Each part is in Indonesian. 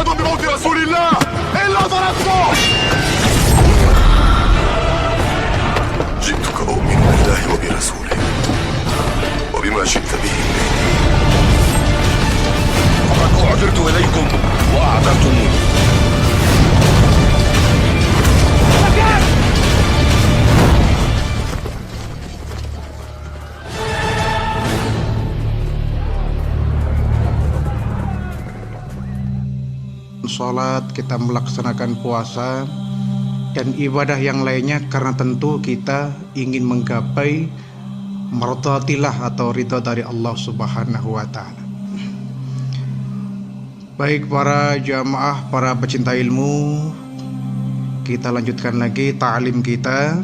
أحد بموت رسول الله إلا ضربته. جئتك أؤمن بالله وبرسوله وبما جئت به فقد أعذرت إليكم وأعذرتموني. Sholat, kita melaksanakan puasa dan ibadah yang lainnya karena tentu kita ingin menggapai mardhatillah atau ridha dari Allah Subhanahu wa taala. Baik para jamaah, para pecinta ilmu, kita lanjutkan lagi ta'lim kita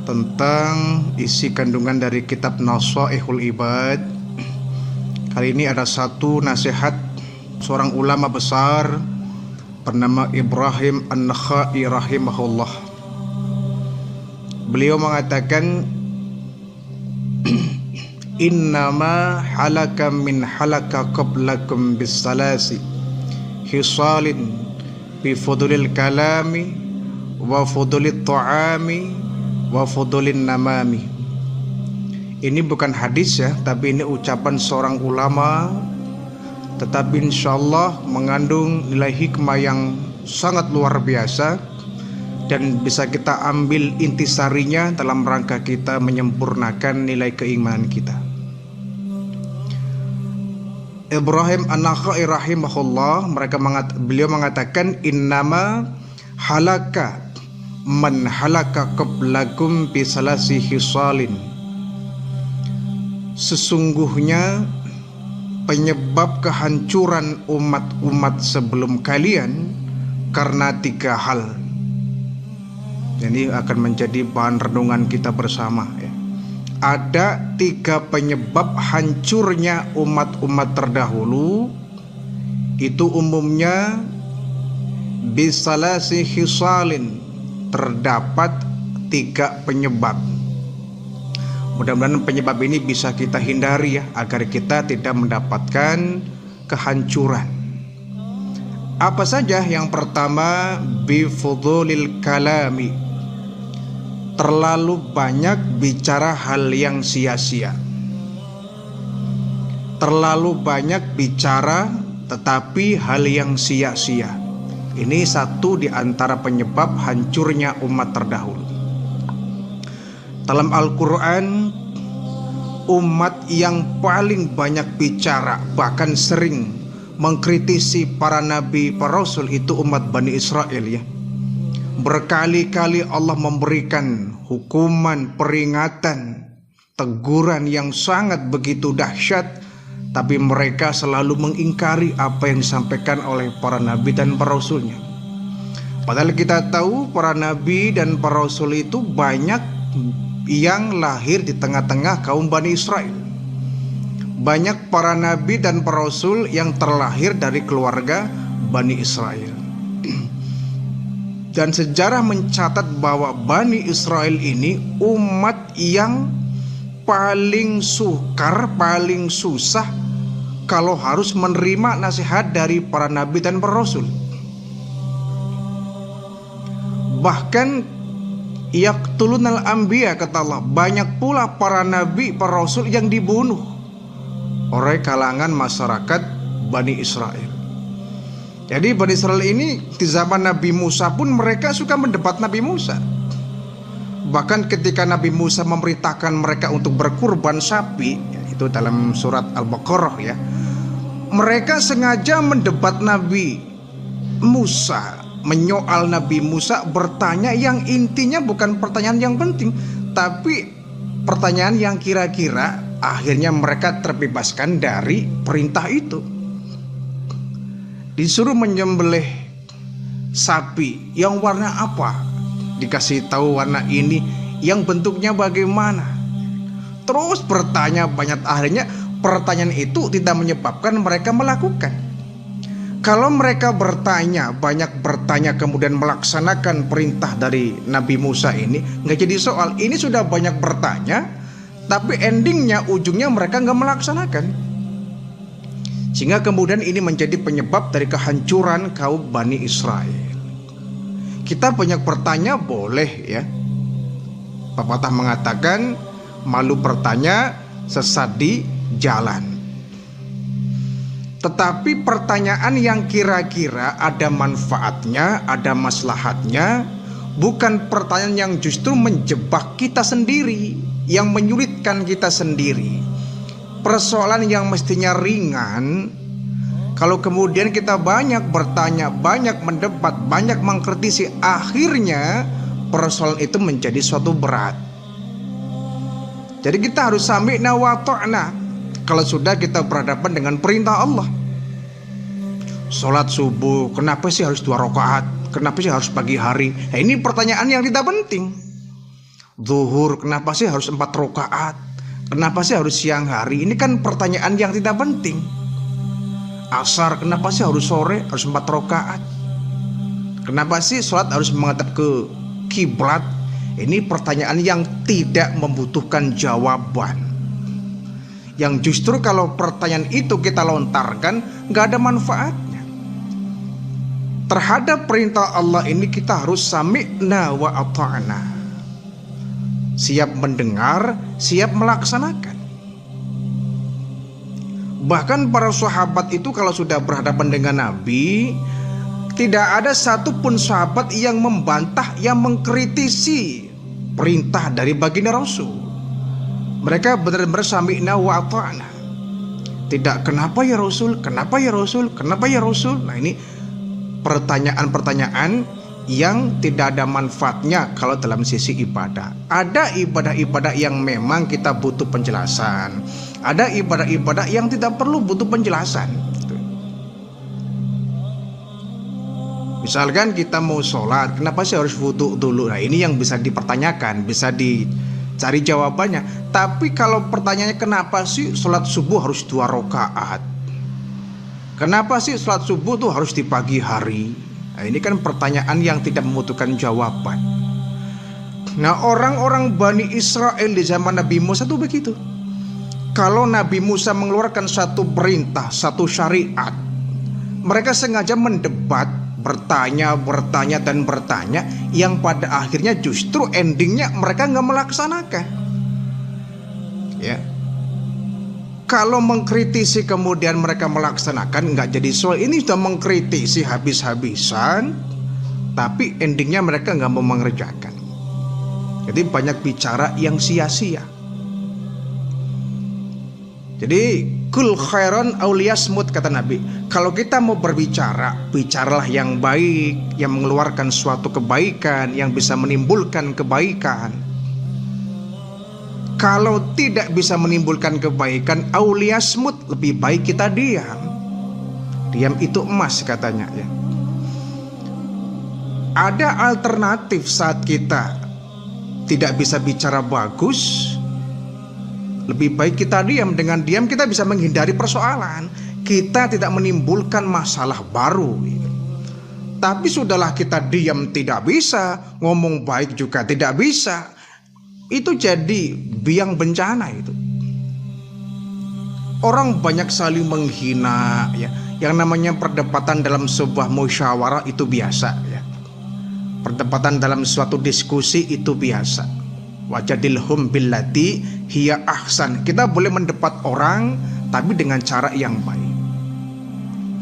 tentang isi kandungan dari kitab Nashaihul Ibad. Kali ini ada satu nasihat seorang ulama besar bernama Ibrahim An-Nakhai rahimahullah. Beliau mengatakan, innama halaka min halaka qablakum bisalasi hisalin bi fudulil kalami wa fudulit ta'ami wa fudulin namami. Ini bukan hadis ya, tapi ini ucapan seorang ulama, tetapi insyaallah mengandung nilai hikmah yang sangat luar biasa dan bisa kita ambil intisarinya dalam rangka kita menyempurnakan nilai keimanan kita. Ibrahim An-Nakhai rahimahullah, beliau mengatakan, innama halaka man halaka qablakum bisalasi hisalin. Sesungguhnya penyebab kehancuran umat-umat sebelum kalian karena 3 hal. Jadi akan menjadi bahan renungan kita bersama ya. Ada 3 penyebab hancurnya umat-umat terdahulu. Itu umumnya bisalasi hisalin, terdapat 3 penyebab. Mudah-mudahan penyebab ini bisa kita hindari ya, agar kita tidak mendapatkan kehancuran. Apa saja? Yang pertama, bifudulil kalami, terlalu banyak bicara hal yang sia-sia. Terlalu banyak bicara tetapi hal yang sia-sia. Ini satu di antara penyebab hancurnya umat terdahulu. Dalam Al-Quran, umat yang paling banyak bicara, bahkan sering mengkritisi para nabi, para rasul, itu umat Bani Israel ya. Berkali-kali Allah memberikan hukuman, peringatan, teguran yang sangat begitu dahsyat, tapi mereka selalu mengingkari apa yang disampaikan oleh para nabi dan para rasulnya. Padahal kita tahu para nabi dan para rasul itu banyak yang lahir di tengah-tengah kaum Bani Israel. Banyak para nabi dan para rasul yang terlahir dari keluarga Bani Israel. Dan sejarah mencatat bahwa Bani Israel ini umat yang paling sukar, paling susah kalau harus menerima nasihat dari para nabi dan para rasul. Bahkan yaqtulunal anbiya, kata Allah, banyak pula para nabi, para rasul yang dibunuh oleh kalangan masyarakat Bani Israel. Jadi Bani Israel ini di zaman Nabi Musa pun mereka suka mendebat Nabi Musa. Bahkan ketika Nabi Musa memerintahkan mereka untuk berkurban sapi, itu dalam surat Al-Baqarah ya, mereka sengaja mendebat Nabi Musa, menyoal Nabi Musa, bertanya yang intinya bukan pertanyaan yang penting, tapi pertanyaan yang kira-kira akhirnya mereka terbebaskan dari perintah itu. Disuruh menyembelih sapi, yang warna apa? Dikasih tahu warna ini, yang bentuknya bagaimana? Terus bertanya banyak, akhirnya pertanyaan itu tidak menyebabkan mereka melakukan. Kalau mereka bertanya, banyak bertanya kemudian melaksanakan perintah dari Nabi Musa ini, nggak jadi soal. Ini sudah banyak bertanya, tapi endingnya, ujungnya mereka nggak melaksanakan. Sehingga kemudian ini menjadi penyebab dari kehancuran kaum Bani Israel. Kita banyak bertanya boleh ya. Pepatah mengatakan malu bertanya, sesat di jalan. Tetapi pertanyaan yang kira-kira ada manfaatnya, ada maslahatnya, bukan pertanyaan yang justru menjebak kita sendiri, yang menyulitkan kita sendiri. Persoalan yang mestinya ringan, kalau kemudian kita banyak bertanya, banyak mendebat, banyak mengkritisi, akhirnya persoalan itu menjadi suatu berat. Jadi kita harus sami'na wa ta'na kalau sudah kita berhadapan dengan perintah Allah. Sholat subuh, kenapa sih harus 2 rakaat? Kenapa sih harus pagi hari? Nah, ini pertanyaan yang tidak penting. Zuhur, kenapa sih harus 4 rakaat? Kenapa sih harus siang hari? Ini kan pertanyaan yang tidak penting. Asar, kenapa sih harus sore, harus 4 rakaat? Kenapa sih sholat harus menghadap ke kiblat? Ini pertanyaan yang tidak membutuhkan jawaban. Yang justru kalau pertanyaan itu kita lontarkan, gak ada manfaatnya. Terhadap perintah Allah ini kita harus sami'na wa ata'na. Siap mendengar, siap melaksanakan. Bahkan para sahabat itu kalau sudah berhadapan dengan Nabi, tidak ada satupun sahabat yang membantah, yang mengkritisi perintah dari baginda Rasul. Mereka benar-benar sami'na wa ata'na. Tidak kenapa ya Rasul, kenapa ya Rasul, kenapa ya Rasul. Nah, ini pertanyaan-pertanyaan yang tidak ada manfaatnya kalau dalam sisi ibadah. Ada ibadah-ibadah yang memang kita butuh penjelasan. Ada ibadah-ibadah yang tidak perlu butuh penjelasan. Misalkan kita mau sholat, kenapa sih harus wudu dulu? Nah, ini yang bisa dipertanyakan, bisa dicari jawabannya. Tapi kalau pertanyaannya kenapa sih sholat subuh harus 2 rakaat? Kenapa sih sholat subuh tuh harus di pagi hari? Nah, ini kan pertanyaan yang tidak membutuhkan jawaban. Nah, orang-orang Bani Israel di zaman Nabi Musa tuh begitu. Kalau Nabi Musa mengeluarkan satu perintah, satu syariat, mereka sengaja mendebat, bertanya, dan bertanya, yang pada akhirnya justru endingnya mereka nggak melaksanakan. Ya, kalau mengkritisi kemudian mereka melaksanakan, nggak jadi soal. Ini sudah mengkritisi habis-habisan, tapi endingnya mereka nggak mau mengerjakan. Jadi banyak bicara yang sia-sia. Jadi kul khairan auliyasmut, kata Nabi. Kalau kita mau berbicara, bicaralah yang baik, yang mengeluarkan suatu kebaikan, yang bisa menimbulkan kebaikan. Kalau tidak bisa menimbulkan kebaikan, auliyasmut, lebih baik kita diam. Diam itu emas, katanya ya. Ada alternatif saat kita tidak bisa bicara bagus, lebih baik kita diam. Dengan diam kita bisa menghindari persoalan, kita tidak menimbulkan masalah baru. Tapi sudahlah kita diam tidak bisa, ngomong baik juga tidak bisa, itu jadi biang bencana itu. Orang banyak saling menghina ya. Yang namanya perdebatan dalam sebuah musyawarah itu biasa ya. Perdebatan dalam suatu diskusi itu biasa. Wajadilhum billati hiya ahsan. Kita boleh mendebat orang tapi dengan cara yang baik.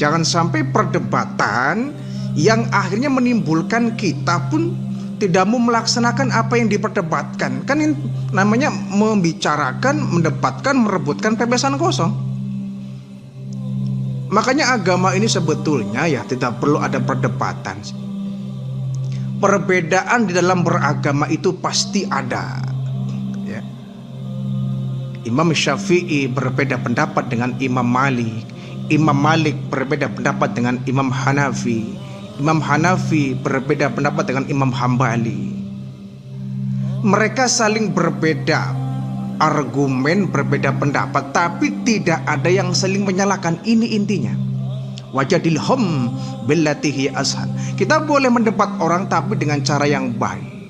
Jangan sampai perdebatan yang akhirnya menimbulkan kita pun tidak mau melaksanakan apa yang diperdebatkan. Kan ini namanya membicarakan, mendebatkan, merebutkan pepesan kosong. Makanya agama ini sebetulnya ya tidak perlu ada perdebatan. Perbedaan di dalam beragama itu pasti ada ya. Imam Syafi'i berbeda pendapat dengan Imam Malik. Imam Malik berbeda pendapat dengan Imam Hanafi. Imam Hanafi berbeda pendapat dengan Imam Hambali. Mereka saling berbeda argumen, berbeda pendapat, tapi tidak ada yang saling menyalahkan. Ini intinya. Wajadilhum billati hiya ashal. Kita boleh mendebat orang tapi dengan cara yang baik.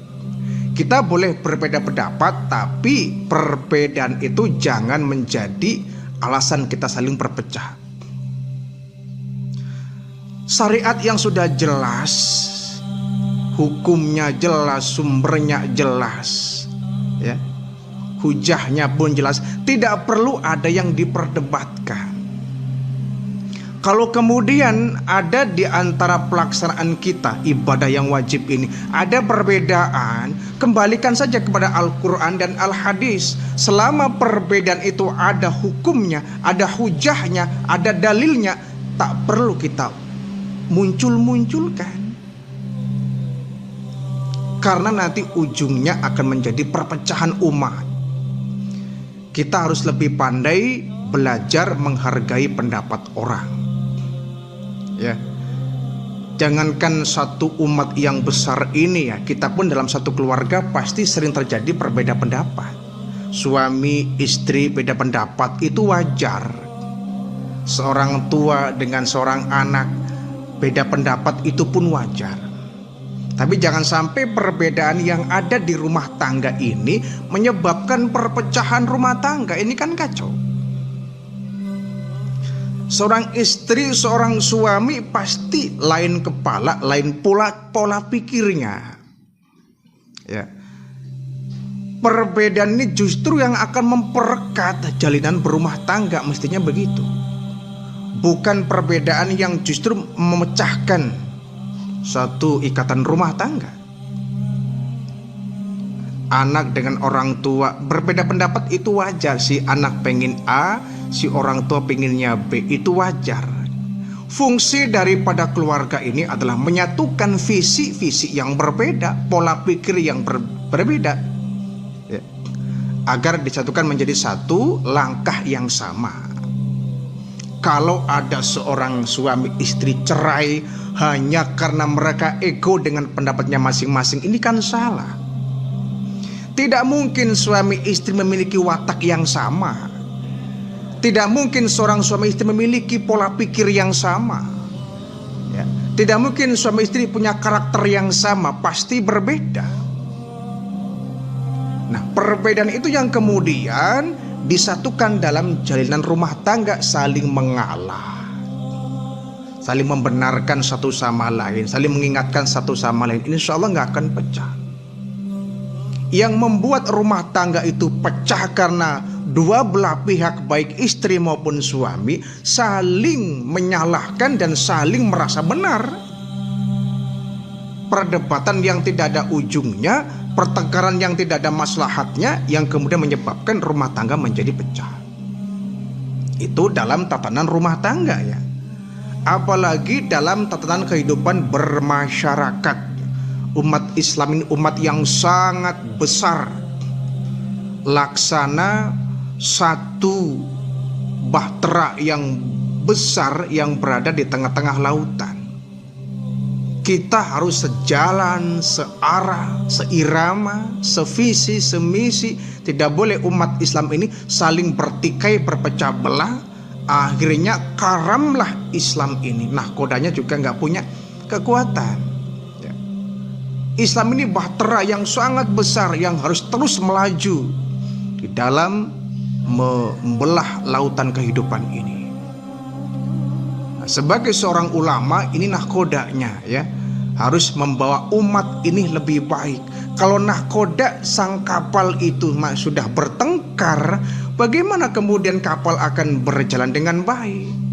Kita boleh berbeda pendapat, tapi perbedaan itu jangan menjadi alasan kita saling berpecah. syariat yang sudah jelas, hukumnya jelas, sumbernya jelas, ya, hujahnya pun jelas, tidak perlu ada yang diperdebatkan. Kalau kemudian ada di antara pelaksanaan kita ibadah yang wajib ini ada perbedaan, kembalikan saja kepada Al-Quran dan Al-Hadis. Selama perbedaan itu ada hukumnya, ada hujahnya, ada dalilnya, tak perlu kita muncul-munculkan. Karena nanti ujungnya akan menjadi perpecahan umat. Kita harus lebih pandai belajar menghargai pendapat orang. Ya, jangankan satu umat yang besar ini, ya, kita pun dalam satu keluarga pasti sering terjadi berbeda pendapat. Suami istri beda pendapat itu wajar. Seorang tua dengan seorang anak beda pendapat itu pun wajar. Tapi jangan sampai perbedaan yang ada di rumah tangga ini menyebabkan perpecahan rumah tangga. Ini kan kacau. Seorang istri, seorang suami pasti lain kepala, lain pola pikirnya. Ya. Perbedaan ini justru yang akan memperekat jalinan berumah tangga, mestinya begitu. Bukan perbedaan yang justru memecahkan satu ikatan rumah tangga. Anak dengan orang tua berbeda pendapat itu wajar. Si anak pengen A, si orang tua pengennya B, itu wajar. Fungsi daripada keluarga ini adalah menyatukan visi-visi yang berbeda, pola pikir yang berbeda, ya, agar disatukan menjadi satu langkah yang sama. Kalau ada seorang suami istri cerai hanya karena mereka ego dengan pendapatnya masing-masing, ini kan salah. Tidak mungkin suami istri memiliki watak yang sama. Tidak mungkin seorang suami istri memiliki pola pikir yang sama, ya. Tidak mungkin suami istri punya karakter yang sama, pasti berbeda. Nah, perbedaan itu yang kemudian disatukan dalam jalinan rumah tangga, saling mengalah, saling membenarkan satu sama lain, saling mengingatkan satu sama lain. Insya Allah nggak akan pecah. Yang membuat rumah tangga itu pecah karena dua belah pihak, baik istri maupun suami, saling menyalahkan dan saling merasa benar. Perdebatan yang tidak ada ujungnya, pertengkaran yang tidak ada maslahatnya, yang kemudian menyebabkan rumah tangga menjadi pecah. Itu dalam tatanan rumah tangga, ya. Apalagi dalam tatanan kehidupan bermasyarakat. Umat Islam ini umat yang sangat besar. Laksana satu bahtera yang besar yang berada di tengah-tengah lautan. Kita harus sejalan, searah, seirama, sevisi, semisi. Tidak boleh umat Islam ini saling bertikai, berpecah belah. Akhirnya karamlah Islam ini. Nah, kodanya juga nggak punya kekuatan. Islam ini bahtera yang sangat besar yang harus terus melaju di dalam membelah lautan kehidupan ini. Nah, sebagai seorang ulama, ini nahkodanya, ya, harus membawa umat ini lebih baik. Kalau nahkoda sang kapal itu sudah bertengkar, bagaimana kemudian kapal akan berjalan dengan baik?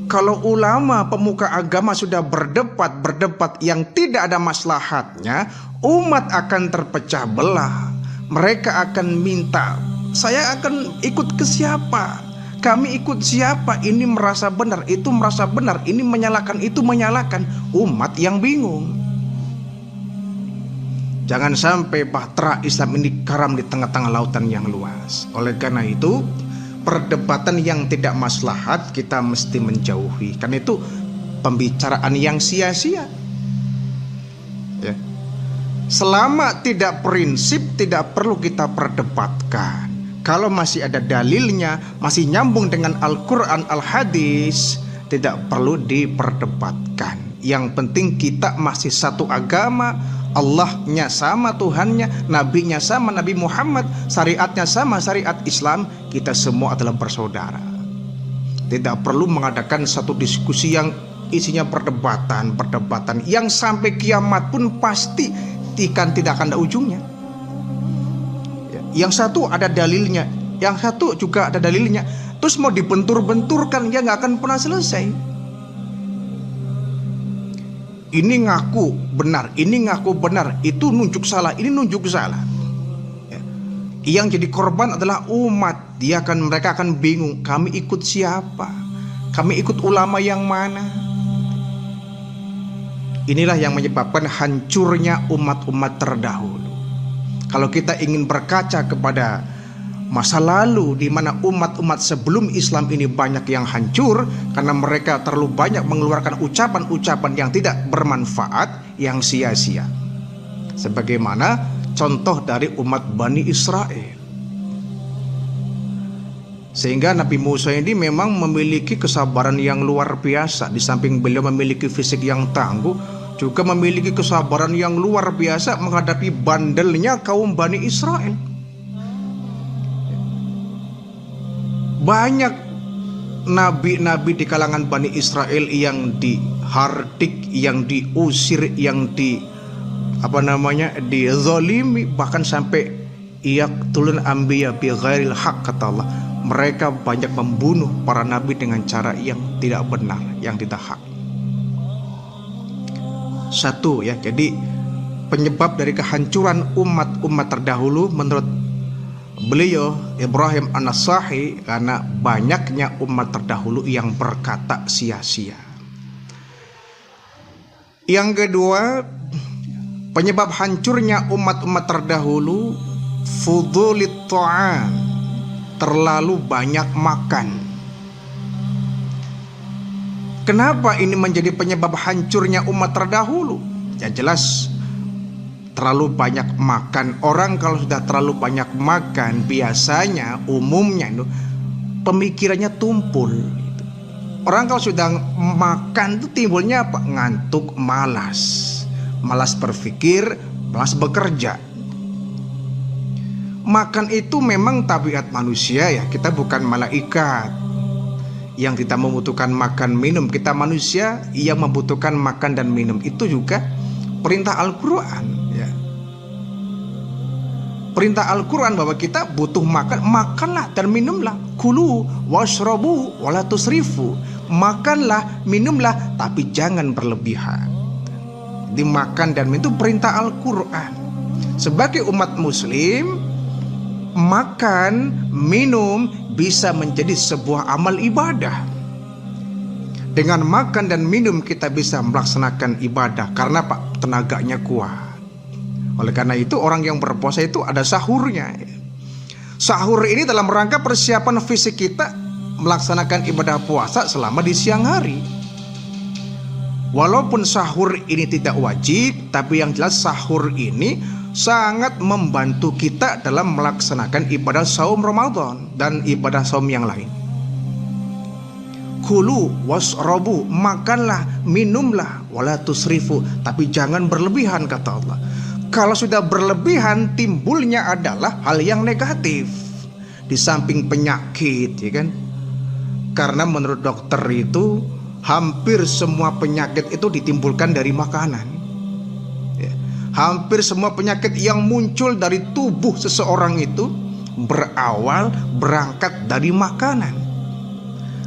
Kalau ulama pemuka agama sudah berdebat yang tidak ada maslahatnya, umat akan terpecah belah. Mereka akan minta, saya akan ikut ke siapa? Kami ikut siapa? Ini merasa benar, itu merasa benar, ini menyalahkan, itu menyalahkan. Umat yang bingung. Jangan sampai bahtera Islam ini karam di tengah-tengah lautan yang luas. Oleh karena itu, perdebatan yang tidak maslahat kita mesti menjauhi. Karena itu pembicaraan yang sia-sia, ya. Selama tidak prinsip, tidak perlu kita perdebatkan. Kalau masih ada dalilnya, masih nyambung dengan Al-Quran, Al-Hadis, tidak perlu diperdebatkan. Yang penting kita masih satu agama, Allahnya sama, Tuhannya, Nabinya sama, Nabi Muhammad, syariatnya sama, syariat Islam. Kita semua adalah bersaudara. Tidak perlu mengadakan satu diskusi yang isinya perdebatan yang sampai kiamat pun pasti tidak akan ada ujungnya. Yang satu ada dalilnya, yang satu juga ada dalilnya. Terus mau dibentur-benturkan, ya nggak akan pernah selesai. Ini ngaku benar, ini ngaku benar, itu nunjuk salah, ini nunjuk salah. Yang jadi korban adalah umat. Mereka akan bingung, kami ikut siapa? Kami ikut ulama yang mana? Inilah yang menyebabkan hancurnya umat-umat terdahulu. Kalau kita ingin berkaca kepada masa lalu di mana umat-umat sebelum Islam ini banyak yang hancur karena mereka terlalu banyak mengeluarkan ucapan-ucapan yang tidak bermanfaat, yang sia-sia. Sebagaimana contoh dari umat Bani Israel. Sehingga Nabi Musa ini memang memiliki kesabaran yang luar biasa. Di samping beliau memiliki fisik yang tangguh, juga memiliki kesabaran yang luar biasa menghadapi bandelnya kaum Bani Israel. Banyak nabi-nabi di kalangan Bani Israel yang dihardik, yang diusir, yang dizalimi, bahkan sampai yaqtulun anbiya bi ghairil haq, kata Allah. Mereka banyak membunuh para nabi dengan cara yang tidak benar, yang tidak hak. Satu ya, jadi penyebab dari kehancuran umat-umat terdahulu menurut beliau Ibrahim An-Nasa'i karena banyaknya umat terdahulu yang berkata sia-sia. Yang kedua, penyebab hancurnya umat-umat terdahulu fudulit ta'am, terlalu banyak makan. Kenapa ini menjadi penyebab hancurnya umat terdahulu? Ya jelas terlalu banyak makan. Orang kalau sudah terlalu banyak makan, biasanya umumnya itu pemikirannya tumpul. Orang kalau sudah makan itu timbulnya apa? Ngantuk, malas berpikir, malas bekerja. Makan itu memang tabiat manusia ya. Kita bukan malaikat yang tidak membutuhkan makan minum. Kita manusia yang membutuhkan makan dan minum. Itu juga perintah Al-Quran ya. Perintah Al-Quran bahwa kita butuh makan, makanlah dan minumlah. Kulu washrabu wala tusrifu. Makanlah, minumlah, tapi jangan berlebihan. Dimakan dan minum itu perintah Al-Quran. Sebagai umat muslim, makan, minum bisa menjadi sebuah amal ibadah. Dengan makan dan minum kita bisa melaksanakan ibadah karena Pak tenaganya kuat. Oleh karena itu orang yang berpuasa itu ada sahurnya. Sahur ini dalam rangka persiapan fisik kita melaksanakan ibadah puasa selama di siang hari. Walaupun sahur ini tidak wajib, tapi yang jelas sahur ini sangat membantu kita dalam melaksanakan ibadah saum Ramadan dan ibadah saum yang lain. Kulu wasrabu, makanlah, minumlah, wala tusrifu, tapi jangan berlebihan, kata Allah. Kalau sudah berlebihan, timbulnya adalah hal yang negatif. Di samping penyakit, ya kan? Karena menurut dokter itu hampir semua penyakit itu ditimbulkan dari makanan. Hampir semua penyakit yang muncul dari tubuh seseorang itu berangkat dari makanan.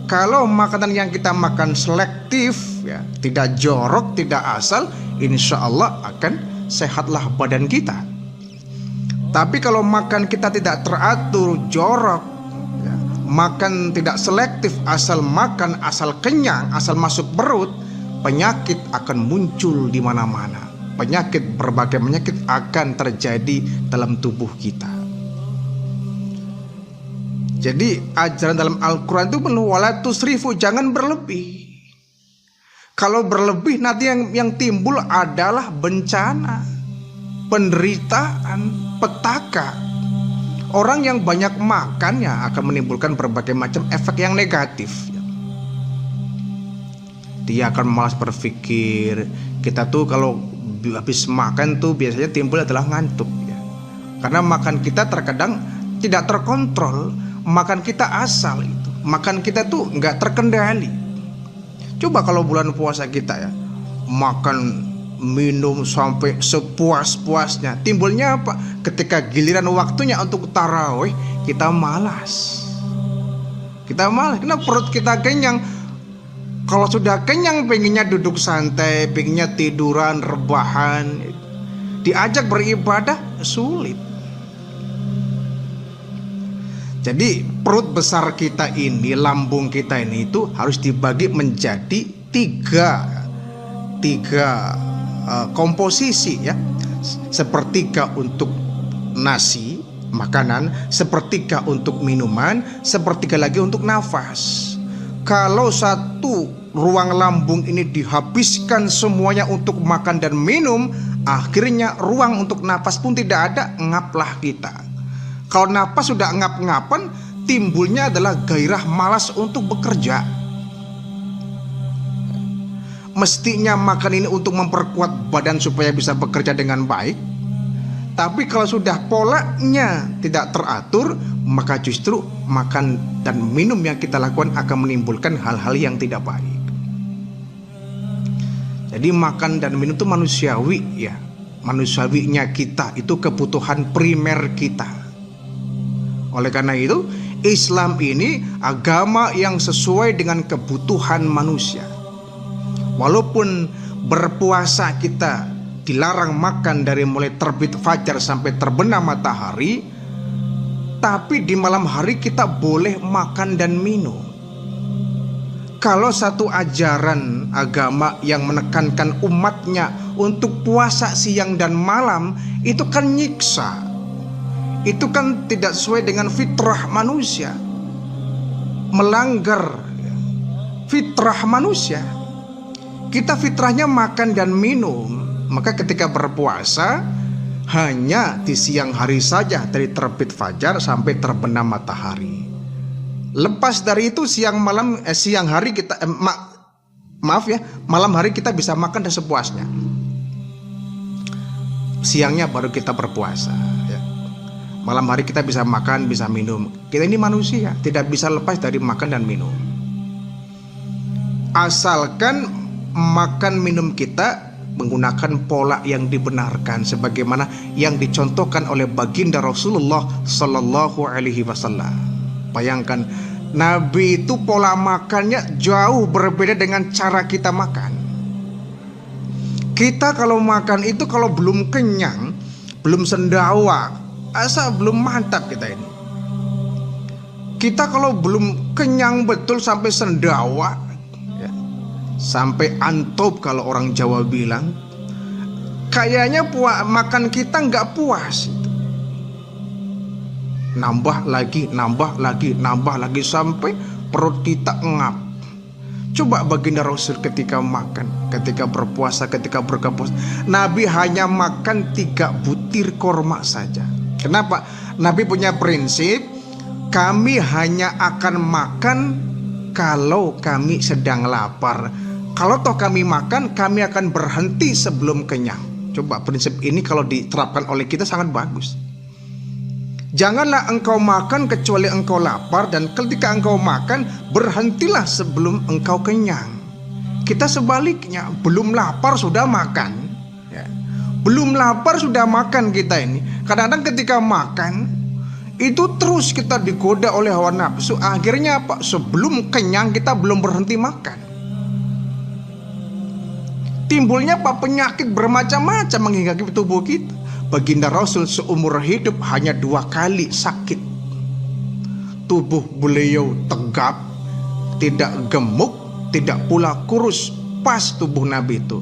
Kalau makanan yang kita makan selektif ya, tidak jorok, tidak asal, insya Allah akan sehatlah badan kita. Tapi kalau makan kita tidak teratur, jorok ya, makan tidak selektif, asal makan, asal kenyang, asal masuk perut, penyakit akan muncul di mana-mana. Berbagai penyakit akan terjadi dalam tubuh kita. Jadi ajaran dalam Al-Quran itu penuh wala tusrifu, jangan berlebih. Kalau berlebih nanti yang timbul adalah bencana, penderitaan, petaka. Orang yang banyak makan ya akan menimbulkan berbagai macam efek yang negatif. Dia akan malas berpikir. Kita tuh kalau habis makan tuh biasanya timbul adalah ngantuk ya. Karena makan kita terkadang tidak terkontrol. Makan kita asal itu. Makan kita tuh nggak terkendali. Coba kalau bulan puasa kita ya, makan minum sampai sepuas-puasnya, timbulnya apa? Ketika giliran waktunya untuk tarawih, kita malas. Karena perut kita kenyang. Kalau sudah kenyang, pengennya duduk santai, pengennya tiduran, rebahan. Diajak beribadah sulit. Jadi perut besar kita ini, lambung kita ini itu harus dibagi menjadi tiga komposisi ya. Sepertiga untuk nasi, makanan, sepertiga untuk minuman, sepertiga lagi untuk nafas. Kalau satu ruang lambung ini dihabiskan semuanya untuk makan dan minum, akhirnya ruang untuk nafas pun tidak ada, ngaplah kita. Kalau nafas sudah ngap-ngapan, timbulnya adalah gairah malas untuk bekerja. Mestinya makan ini untuk memperkuat badan supaya bisa bekerja dengan baik. Tapi kalau sudah polanya tidak teratur, maka justru makan dan minum yang kita lakukan akan menimbulkan hal-hal yang tidak baik. Jadi makan dan minum itu manusiawi ya. Manusiawinya kita itu kebutuhan primer kita. Oleh karena itu, Islam ini agama yang sesuai dengan kebutuhan manusia. Walaupun berpuasa kita dilarang makan dari mulai terbit fajar sampai terbenam matahari, tapi di malam hari kita boleh makan dan minum. Kalau satu ajaran agama yang menekankan umatnya untuk puasa siang dan malam, itu kan nyiksa. Itu kan tidak sesuai dengan fitrah manusia, melanggar fitrah manusia. Kita fitrahnya makan dan minum, maka ketika berpuasa hanya di siang hari saja, dari terbit fajar sampai terbenam matahari. Lepas dari itu siang hari kita malam hari kita bisa makan dan sepuasnya. Siangnya baru kita berpuasa ya. Malam hari kita bisa makan, bisa minum. Kita ini manusia, tidak bisa lepas dari makan dan minum. Asalkan makan minum kita menggunakan pola yang dibenarkan sebagaimana yang dicontohkan oleh baginda Rasulullah Sallallahu Alaihi Wasallam. Bayangkan, Nabi itu pola makannya jauh berbeda dengan cara kita makan. Kita kalau makan itu kalau belum kenyang, belum sendawa, belum mantap kita ini. Kita kalau belum kenyang betul sampai sendawa, sampai antop kalau orang Jawa bilang, kayaknya makan kita nggak puas. Nambah lagi sampai perut kita ngap. Coba baginda Rasul ketika makan, ketika berpuasa, ketika berbuka puasa, Nabi hanya makan 3 butir korma saja. Kenapa? Nabi punya prinsip, kami hanya akan makan kalau kami sedang lapar. Kalau toh kami makan, kami akan berhenti sebelum kenyang. Coba prinsip ini kalau diterapkan oleh kita sangat bagus. Janganlah engkau makan kecuali engkau lapar, dan ketika engkau makan, berhentilah sebelum engkau kenyang. Kita sebaliknya, belum lapar sudah makan ya. Belum lapar sudah makan kita ini. Kadang-kadang ketika makan itu terus kita digoda oleh hawa nafsu. Akhirnya apa? Sebelum kenyang kita belum berhenti makan. Timbulnya apa? Penyakit bermacam-macam menghinggapi tubuh kita. Baginda Rasul seumur hidup hanya 2 kali sakit. Tubuh beliau tegap, tidak gemuk, tidak pula kurus. Pas tubuh Nabi itu.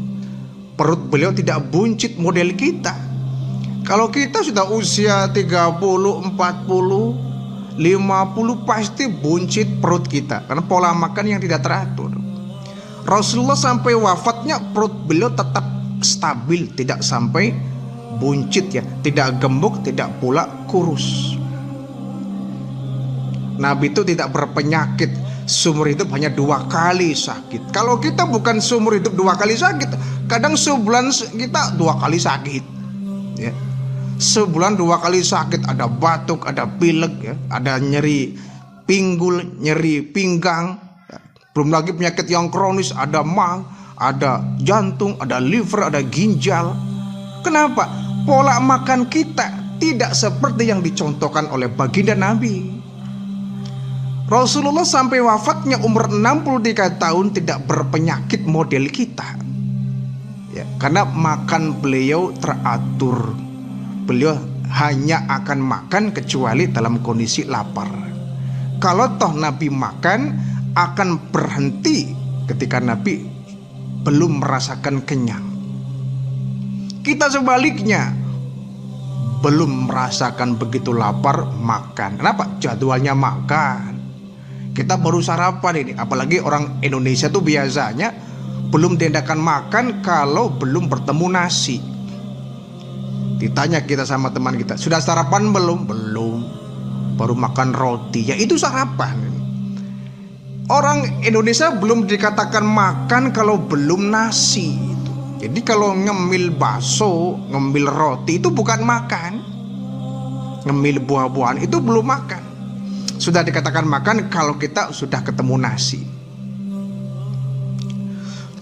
Perut beliau tidak buncit model kita. Kalau kita sudah usia 30, 40, 50, pasti buncit perut kita, karena pola makan yang tidak teratur. Rasulullah sampai wafatnya perut beliau tetap stabil, tidak sampai buncit ya, tidak gemuk, tidak pula kurus. Nabi itu tidak berpenyakit, seumur hidup hanya 2 kali sakit. Kalau kita bukan seumur hidup 2 kali sakit, kadang sebulan kita 2 kali sakit ya. Sebulan 2 kali sakit, ada batuk, ada pilek ya, ada nyeri pinggul, nyeri pinggang ya. Belum lagi penyakit yang kronis, ada mah, ada jantung, ada liver, ada ginjal. Kenapa? Pola makan kita tidak seperti yang dicontohkan oleh baginda Nabi. Rasulullah sampai wafatnya umur 63 tahun tidak berpenyakit model kita. Ya, karena makan beliau teratur. Beliau hanya akan makan kecuali dalam kondisi lapar. Kalau toh Nabi makan, akan berhenti ketika Nabi belum merasakan kenyang. Kita sebaliknya, belum merasakan begitu lapar, makan. Kenapa? Jadwalnya makan. Kita baru sarapan ini. Apalagi orang Indonesia tuh biasanya belum diadakan makan kalau belum bertemu nasi. Ditanya kita sama teman kita, sudah sarapan belum? Belum. Baru makan roti. Ya itu sarapan. Orang Indonesia belum dikatakan makan kalau belum nasi. Jadi kalau ngemil bakso, ngemil roti itu bukan makan. Ngemil buah-buahan itu belum makan. Sudah dikatakan makan kalau kita sudah ketemu nasi.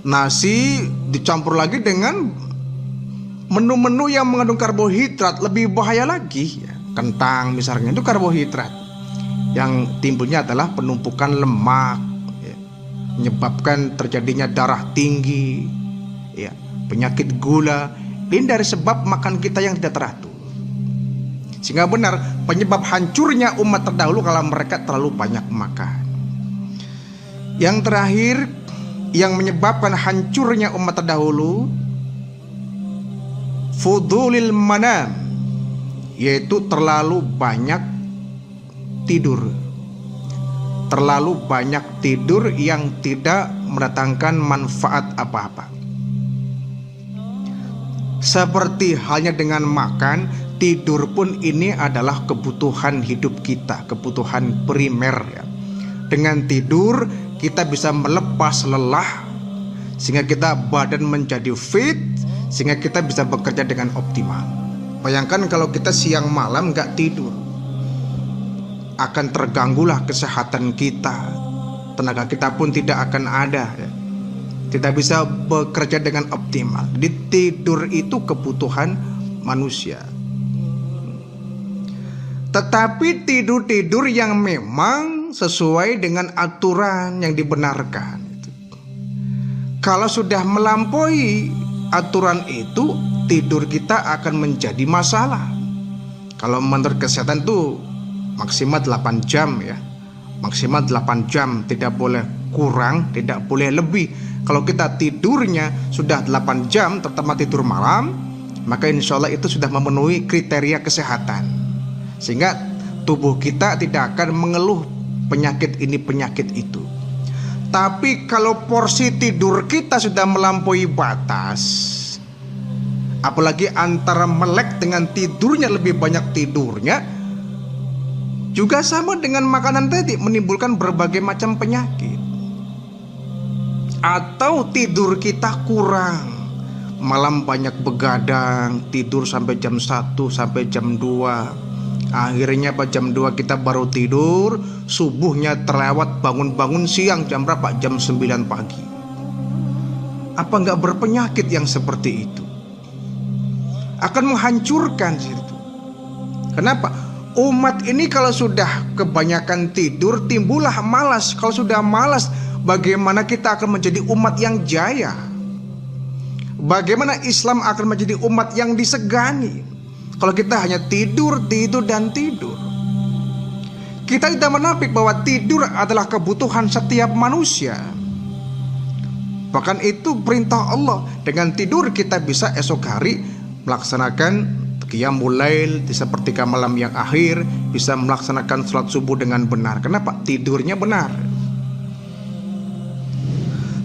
Nasi dicampur lagi dengan menu-menu yang mengandung karbohidrat, lebih bahaya lagi ya. Kentang misalnya itu karbohidrat. Yang timbulnya adalah penumpukan lemak ya, menyebabkan terjadinya darah tinggi ya, penyakit gula. Ini dari sebab makan kita yang tidak teratur. Sehingga benar penyebab hancurnya umat terdahulu kalau mereka terlalu banyak makan. Yang terakhir yang menyebabkan hancurnya umat terdahulu, fudulil manam, yaitu terlalu banyak tidur. Terlalu banyak tidur yang tidak mendatangkan manfaat apa-apa. Seperti halnya dengan makan, tidur pun ini adalah kebutuhan hidup kita, kebutuhan primer ya. Dengan tidur kita bisa melepas lelah, sehingga kita badan menjadi fit, sehingga kita bisa bekerja dengan optimal. Bayangkan kalau kita siang malam gak tidur, akan terganggulah kesehatan kita. Tenaga kita pun tidak akan ada ya. Tidak bisa bekerja dengan optimal. Jadi tidur itu kebutuhan manusia. Tetapi tidur-tidur yang memang sesuai dengan aturan yang dibenarkan. Kalau sudah melampaui aturan itu, tidur kita akan menjadi masalah. Kalau menurut kesehatan tuh maksimal 8 jam ya. Maksimal 8 jam, tidak boleh kurang, tidak boleh lebih. Kalau kita tidurnya sudah 8 jam, terutama tidur malam, maka insya Allah itu sudah memenuhi kriteria kesehatan. Sehingga tubuh kita tidak akan mengeluh penyakit ini penyakit itu. Tapi kalau porsi tidur kita sudah melampaui batas, apalagi antara melek dengan tidurnya lebih banyak tidurnya, juga sama dengan makanan tadi, menimbulkan berbagai macam penyakit. Atau tidur kita kurang, malam banyak begadang, tidur sampai jam 1 sampai jam 2. Akhirnya jam 2 kita baru tidur, subuhnya terlewat, bangun-bangun siang jam berapa? Jam 9 pagi. Apa nggak berpenyakit yang seperti itu? Akan menghancurkan situ. Kenapa? Umat ini kalau sudah kebanyakan tidur, timbullah malas. Kalau sudah malas, bagaimana kita akan menjadi umat yang jaya? Bagaimana Islam akan menjadi umat yang disegani? Kalau kita hanya tidur, tidur, dan tidur. Kita tidak menapik bahwa tidur adalah kebutuhan setiap manusia. Bahkan itu perintah Allah. Dengan tidur kita bisa esok hari melaksanakan qiyamul lail di sepertiga malam yang akhir, bisa melaksanakan sholat subuh dengan benar. Kenapa? Tidurnya benar.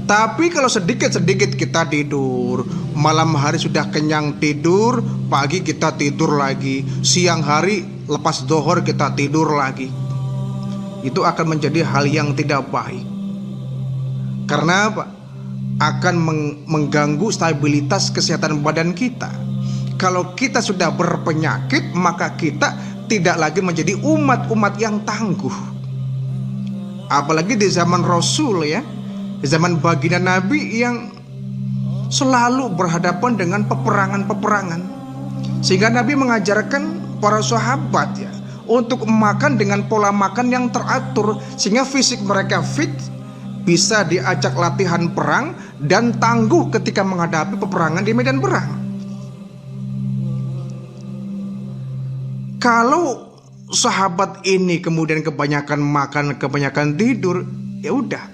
Tapi kalau sedikit-sedikit kita tidur, malam hari sudah kenyang tidur, pagi kita tidur lagi, siang hari lepas zuhur kita tidur lagi, itu akan menjadi hal yang tidak baik. Karena apa? Akan mengganggu stabilitas kesehatan badan kita. Kalau kita sudah berpenyakit, maka kita tidak lagi menjadi umat-umat yang tangguh. Apalagi di zaman Rasul ya, Zaman baginda Nabi yang selalu berhadapan dengan peperangan-peperangan, sehingga Nabi mengajarkan para sahabat ya untuk makan dengan pola makan yang teratur, sehingga fisik mereka fit, bisa diajak latihan perang dan tangguh ketika menghadapi peperangan di medan perang. Kalau sahabat ini kemudian kebanyakan makan, kebanyakan tidur, ya udah.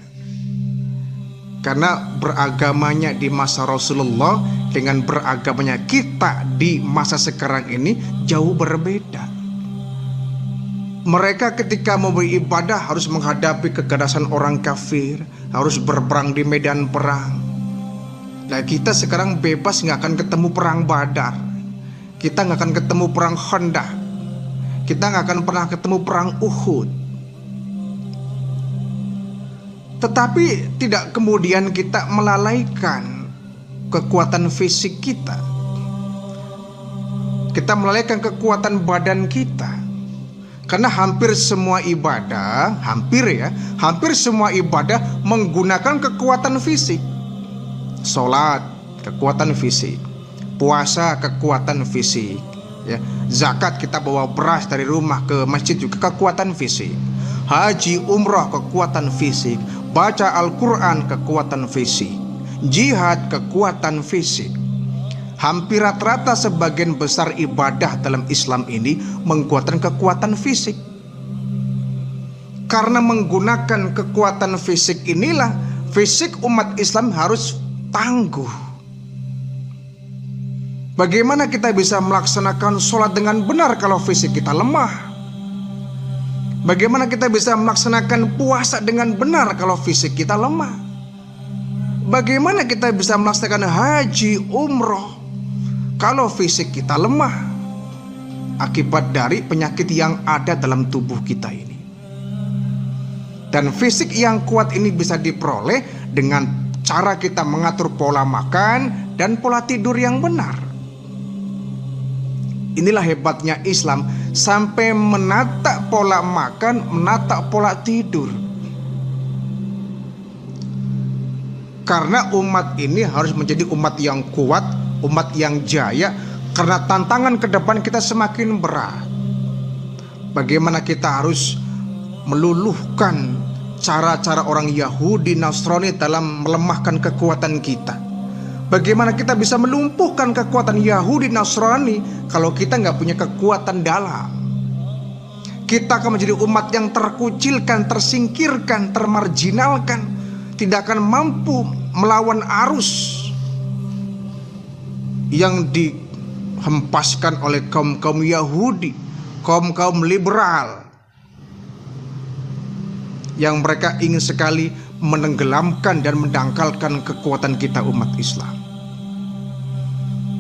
Karena beragamanya di masa Rasulullah dengan beragamanya kita di masa sekarang ini jauh berbeda. Mereka ketika mau beribadah harus menghadapi keganasan orang kafir, harus berperang di medan perang. Nah, kita sekarang bebas, nggak akan ketemu perang Badar, kita nggak akan ketemu perang Khandaq, kita nggak akan pernah ketemu perang Uhud. Tetapi tidak kemudian kita melalaikan kekuatan fisik kita. Kita melalaikan kekuatan badan kita. Karena hampir semua ibadah, hampir semua ibadah menggunakan kekuatan fisik. Sholat, kekuatan fisik. Puasa, kekuatan fisik. Ya, zakat, kita bawa beras dari rumah ke masjid, juga kekuatan fisik. Haji, umrah, kekuatan fisik. Baca Al-Quran, kekuatan fisik. Jihad, kekuatan fisik. Hampir rata-rata sebagian besar ibadah dalam Islam ini menguatkan kekuatan fisik. Karena menggunakan kekuatan fisik inilah, fisik umat Islam harus tangguh. Bagaimana kita bisa melaksanakan sholat dengan benar kalau fisik kita lemah? Bagaimana kita bisa melaksanakan puasa dengan benar kalau fisik kita lemah? Bagaimana kita bisa melaksanakan haji, umroh kalau fisik kita lemah? Akibat dari penyakit yang ada dalam tubuh kita ini. Dan fisik yang kuat ini bisa diperoleh dengan cara kita mengatur pola makan dan pola tidur yang benar. Inilah hebatnya Islam, sampai menata pola makan, menata pola tidur. Karena umat ini harus menjadi umat yang kuat, umat yang jaya, karena tantangan ke depan kita semakin berat. Bagaimana kita harus meluluhkan cara-cara orang Yahudi Nasrani dalam melemahkan kekuatan kita. Bagaimana kita bisa melumpuhkan kekuatan Yahudi Nasrani kalau kita nggak punya kekuatan dalam? Kita akan menjadi umat yang terkucilkan, tersingkirkan, termarginalkan, tidak akan mampu melawan arus yang dihempaskan oleh kaum-kaum Yahudi, kaum-kaum liberal, yang mereka ingin sekali menenggelamkan dan mendangkalkan kekuatan kita umat Islam.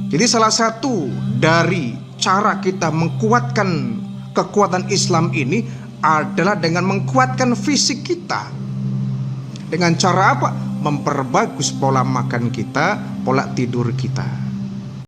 Jadi salah satu dari cara kita menguatkan kekuatan Islam ini adalah dengan menguatkan fisik kita. Dengan cara apa? Memperbagus pola makan kita, pola tidur kita.